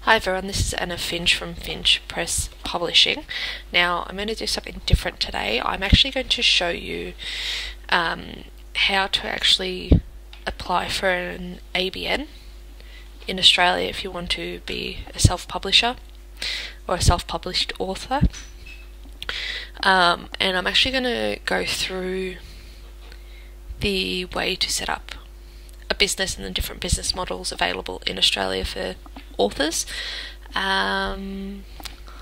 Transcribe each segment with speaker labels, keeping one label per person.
Speaker 1: Hi everyone, this is Anna Finch from Finch Press Publishing. Now I'm going to do something different today. I'm actually going to show you how to actually apply for an ABN in Australia if you want to be a self-publisher or a self-published author. And I'm actually going to go through the way to set up a business and the different business models available in Australia for authors. I'm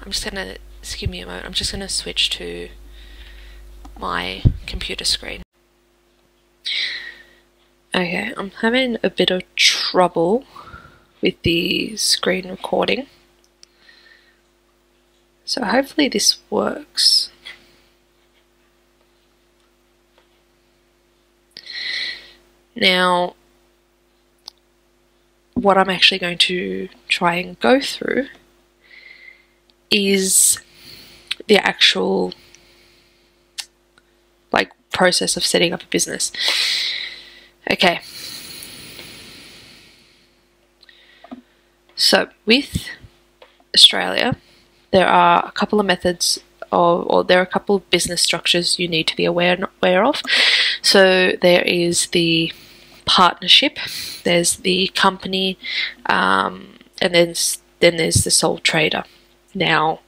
Speaker 1: just gonna give me a moment. I'm just gonna switch to my computer screen. Okay, I'm having a bit of trouble with the screen recording, so hopefully this works. Now, what I'm actually going to try and go through is the actual process of setting up a business. Okay. So with Australia, there are a couple of methods or there are a couple of business structures you need to be aware of. So there is the partnership, there's the company, and then there's the sole trader. Now,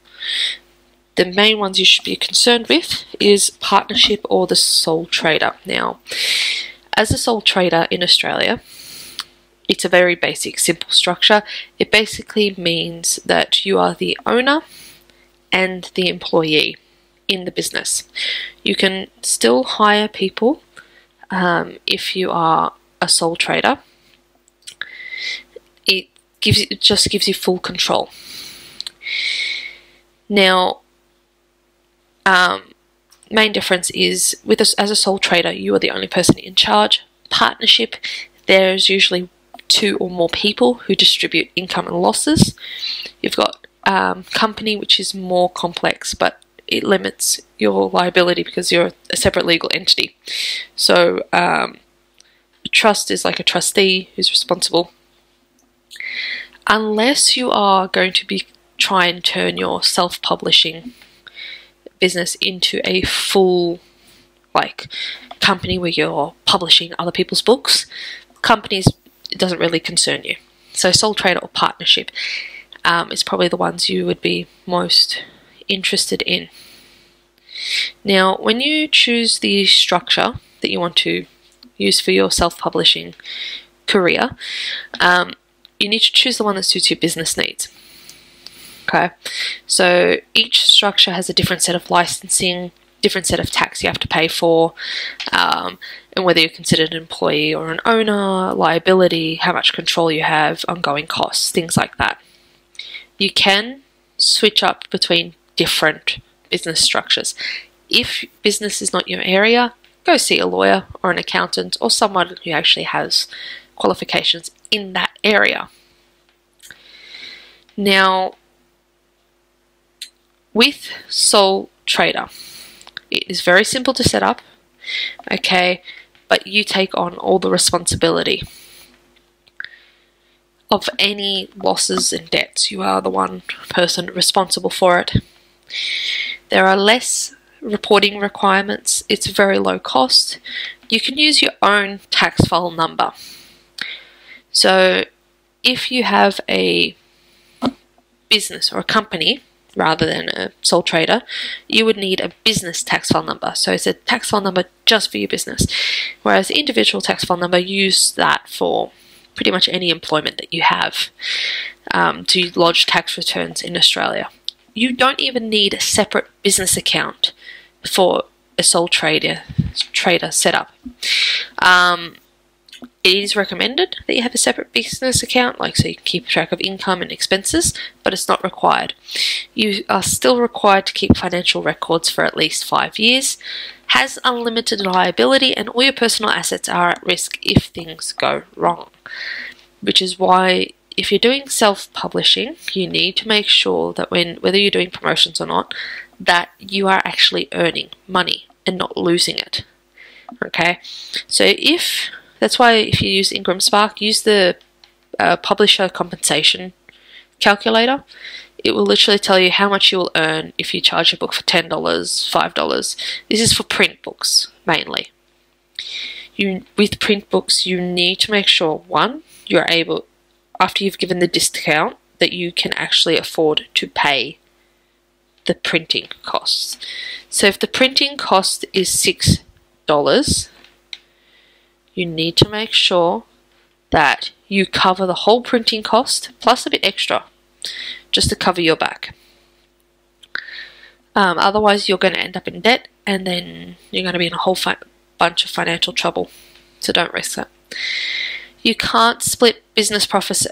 Speaker 1: the main ones you should be concerned with is partnership or the sole trader. Now, as a sole trader in Australia, it's a very basic, simple structure. It basically means that you are the owner and the employee in the business. You can still hire people if you are a sole trader. It just gives you full control. Now, main difference is with us as a sole trader, you are the only person in charge. Partnership, there's usually 2 or more people who distribute income and losses. You've got company, which is more complex, but it limits your liability because you're a separate legal entity. So trust is like a trustee who's responsible. Unless you are going to be try and turn your self-publishing business into a full company where you're publishing other people's books, companies, it doesn't really concern you. So sole trader or partnership is probably the ones you would be most interested in. Now, when you choose the structure that you want to use for your self-publishing career, you need to choose the one that suits your business needs. Okay, so each structure has a different set of licensing, different set of tax you have to pay for, and whether you're considered an employee or an owner, liability, how much control you have, ongoing costs, things like that. You can switch up between different business structures. If business is not your area, go see a lawyer or an accountant or someone who actually has qualifications in that area. Now, with sole trader, it is very simple to set up, okay, but you take on all the responsibility of any losses and debts. You are the one person responsible for it. There are less reporting requirements. It's very low cost. You can use your own tax file number. So if you have a business or a company rather than a sole trader, you would need a business tax file number. So it's a tax file number just for your business. Whereas the individual tax file number, use that for pretty much any employment that you have to lodge tax returns in Australia. You don't even need a separate business account for a sole trader setup. It is recommended that you have a separate business account, so you can keep track of income and expenses, but it's not required. You are still required to keep financial records for at least 5 years, has unlimited liability, and all your personal assets are at risk if things go wrong. Which is why, if you're doing self-publishing, you need to make sure that whether you're doing promotions or not, that you are actually earning money and not losing it. Okay, so that's why if you use Ingram Spark, use the publisher compensation calculator. It will literally tell you how much you will earn if you charge a book for $10, $5. This is for print books mainly. With print books, you need to make sure, one, you're able, after you've given the discount, that you can actually afford to pay the printing costs. So if the printing cost is $6, you need to make sure that you cover the whole printing cost plus a bit extra just to cover your back. Otherwise, you're going to end up in debt, and then you're going to be in a whole bunch of financial trouble. So don't risk that. You can't split business profits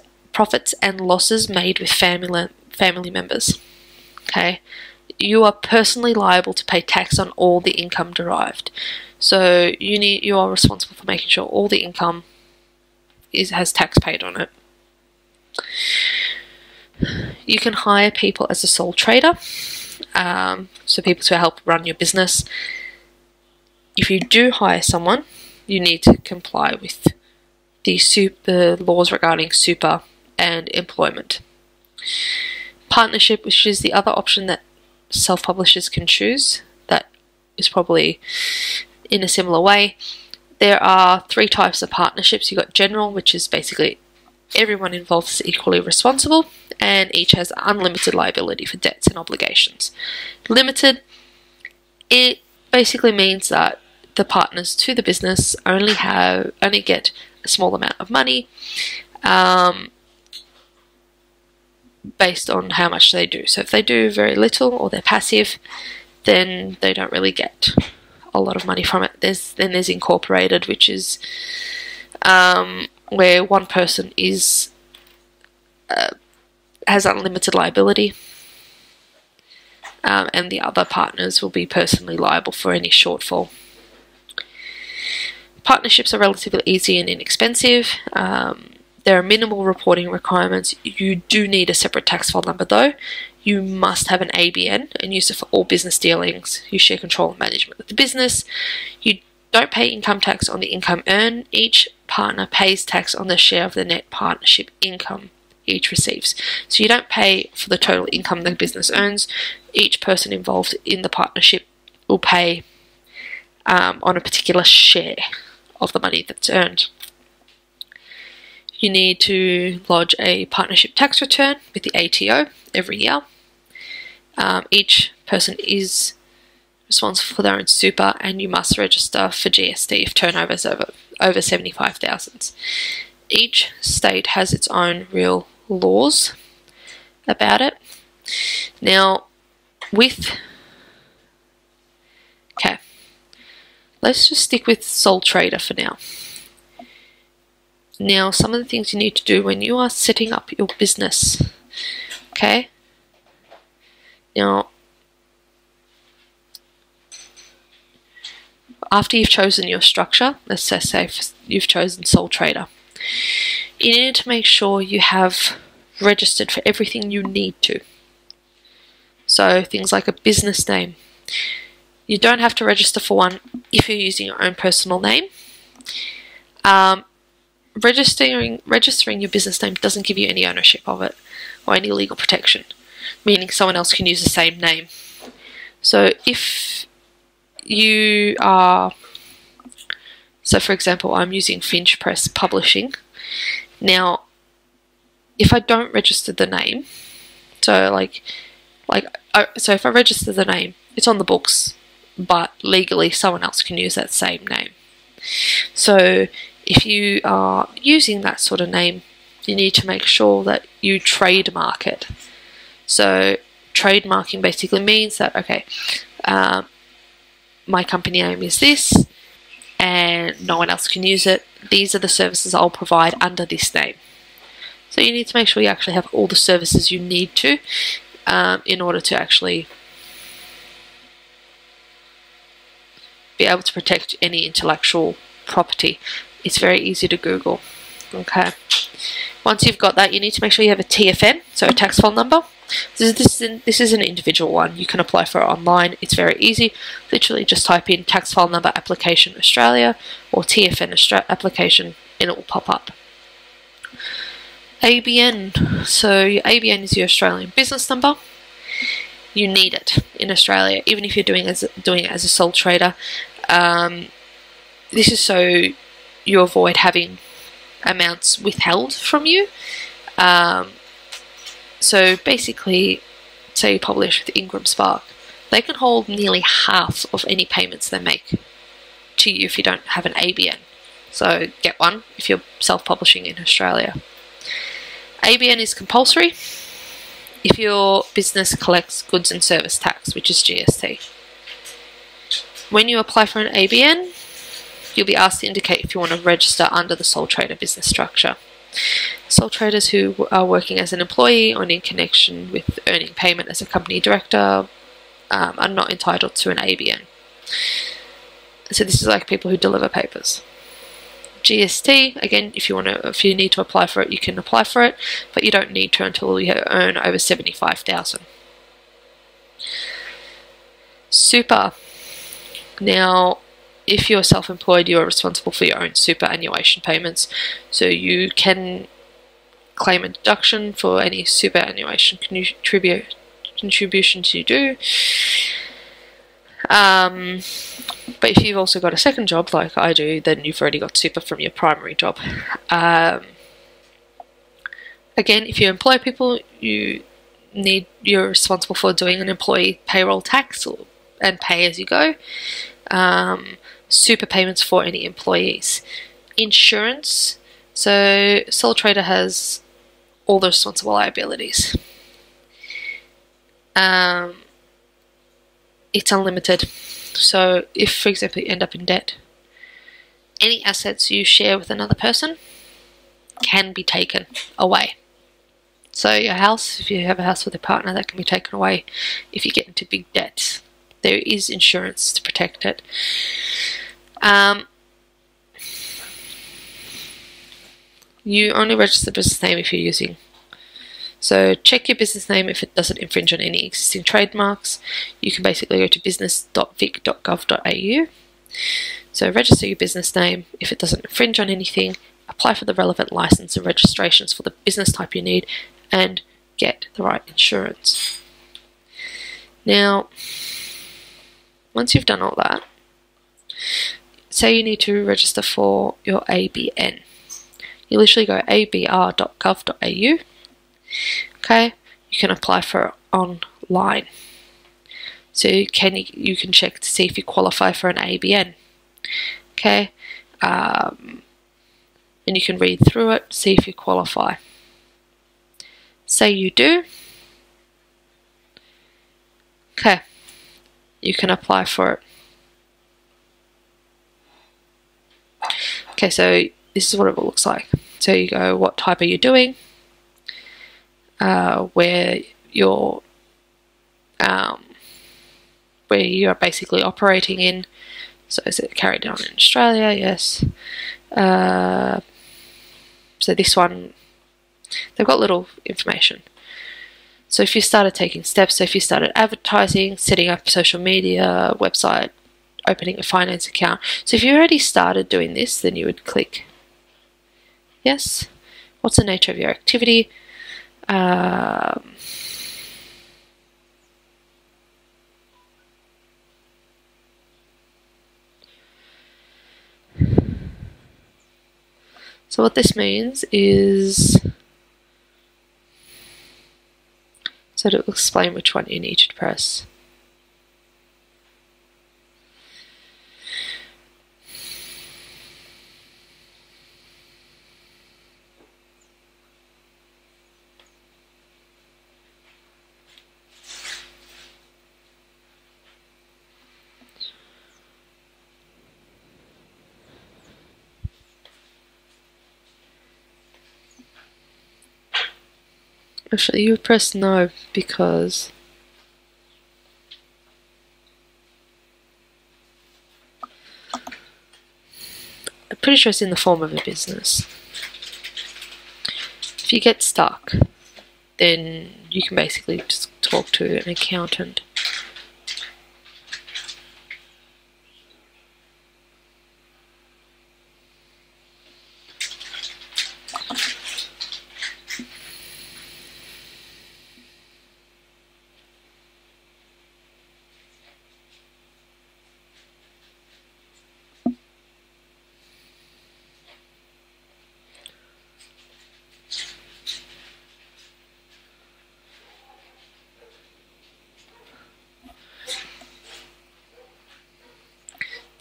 Speaker 1: and losses made with family members. Okay, you are personally liable to pay tax on all the income derived. So you are responsible for making sure all the income has tax paid on it. You can hire people as a sole trader, so people to help run your business. If you do hire someone, you need to comply with the laws regarding super and employment. Partnership, which is the other option that self-publishers can choose, that is probably in a similar way. There are 3 types of partnerships. You've got general, which is basically everyone involved is equally responsible, and each has unlimited liability for debts and obligations. Limited, it basically means that the partners to the business only get a small amount of money based on how much they do. So if they do very little or they're passive, then they don't really get a lot of money from it. Then there's incorporated, which is where one person has unlimited liability, and the other partners will be personally liable for any shortfall. Partnerships are relatively easy and inexpensive. There are minimal reporting requirements. You do need a separate tax file number though. You must have an ABN and use it for all business dealings. You share control and management with the business. You don't pay income tax on the income earned. Each partner pays tax on the share of the net partnership income each receives. So you don't pay for the total income the business earns. Each person involved in the partnership will pay on a particular share of the money that's earned. You need to lodge a partnership tax return with the ATO every year. Each person is responsible for their own super, and you must register for GST if turnover is over 75,000. Each state has its own real laws about it. Now, let's just stick with sole trader for now. Now, some of the things you need to do when you are setting up your business. Okay. Now, after you've chosen your structure, let's just say you've chosen sole trader, you need to make sure you have registered for everything you need to. So things like a business name. You don't have to register for one if you're using your own personal name. Registering your business name doesn't give you any ownership of it or any legal protection, meaning someone else can use the same name. So if you are, so for example, I'm using Finch Press Publishing. Now, if I don't register the name, so so if I register the name, it's on the books, but legally someone else can use that same name. So if you are using that sort of name, you need to make sure that you trademark it. So trademarking basically means that, okay, my company name is this, and no one else can use it. These are the services I'll provide under this name. So you need to make sure you actually have all the services you need to in order to actually be able to protect any intellectual property. It's very easy to Google. Okay. Once you've got that, you need to make sure you have a TFN, so a tax file number. This is an individual one. You can apply for it online. It's very easy. Literally just type in tax file number application Australia or TFN application and it will pop up. ABN. So your ABN is your Australian business number. You need it in Australia, even if you're doing it as a sole trader. This is so you avoid having amounts withheld from you. So basically, say you publish with Ingram Spark, they can hold nearly half of any payments they make to you if you don't have an ABN. So get one if you're self-publishing in Australia. ABN is compulsory if your business collects goods and service tax, which is GST. When you apply for an ABN, you'll be asked to indicate if you want to register under the sole trader business structure. Sole traders who are working as an employee or in connection with earning payment as a company director are not entitled to an ABN. So this is like people who deliver papers. GST, again, if you need to apply for it, you can apply for it, but you don't need to until you earn over 75,000. Super. Now, if you're self-employed, you are responsible for your own superannuation payments, so you can claim a deduction for any superannuation contributions you do. But if you've also got a second job, like I do, then you've already got super from your primary job. Again, if you employ people, you're responsible for doing an employee payroll tax and pay as you go. Super payments for any employees. Insurance. So sole trader has all the responsible liabilities. It's unlimited. So if, for example, you end up in debt, any assets you share with another person can be taken away. So your house, if you have a house with a partner, that can be taken away if you get into big debts. There is insurance to protect it. You only register the business name if you're using. So check your business name if it doesn't infringe on any existing trademarks. You can basically go to business.vic.gov.au. So register your business name if it doesn't infringe on anything, apply for the relevant license and registrations for the business type you need, and get the right insurance. Now, once you've done all that, say you need to register for your ABN. You literally go abr.gov.au. Okay, you can apply for it online. So you can check to see if you qualify for an ABN. Okay, and you can read through it, see if you qualify. Say you do. Okay, you can apply for it. Okay, so this is what it looks like. So you go, what type are you doing? Where you are basically operating in. So is it carried on in Australia? Yes. So this one, they've got little information. So if you started taking steps, so if you started advertising, setting up social media, website, opening a finance account. So if you already started doing this, then you would click yes. What's the nature of your activity? So what this means is, so to explain which one you need to press. Actually, you would press no because I'm pretty sure it's in the form of a business. If you get stuck, then you can basically just talk to an accountant.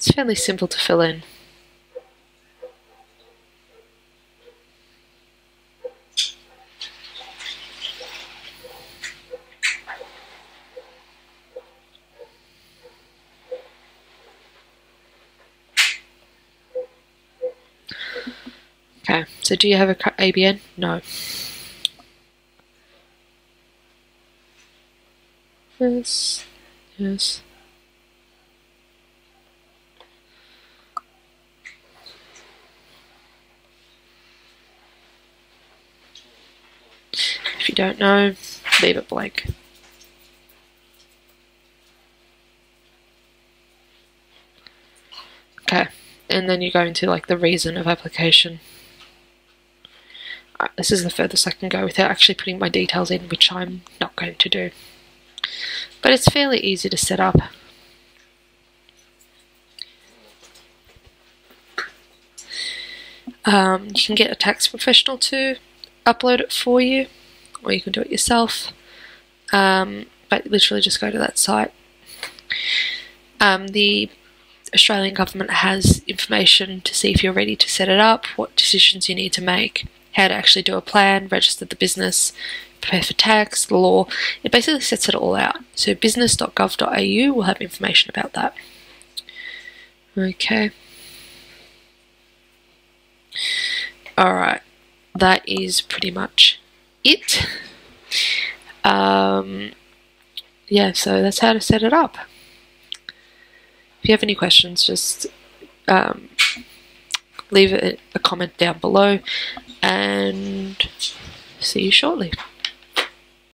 Speaker 1: It's fairly simple to fill in. Okay, so do you have a ABN? No. Yes. Yes. If you don't know, leave it blank. Okay, and then you go into like the reason of application. Alright, this is the furthest I can go without actually putting my details in, which I'm not going to do. But it's fairly easy to set up. You can get a tax professional to upload it for you, or you can do it yourself. But literally just go to that site. The Australian government has information to see if you're ready to set it up, what decisions you need to make, how to actually do a plan, register the business, prepare for tax, the law. It basically sets it all out. So business.gov.au will have information about that. Okay. Alright, that is pretty much it. Yeah, so that's how to set it up. If you have any questions, just leave a comment down below, and see you shortly.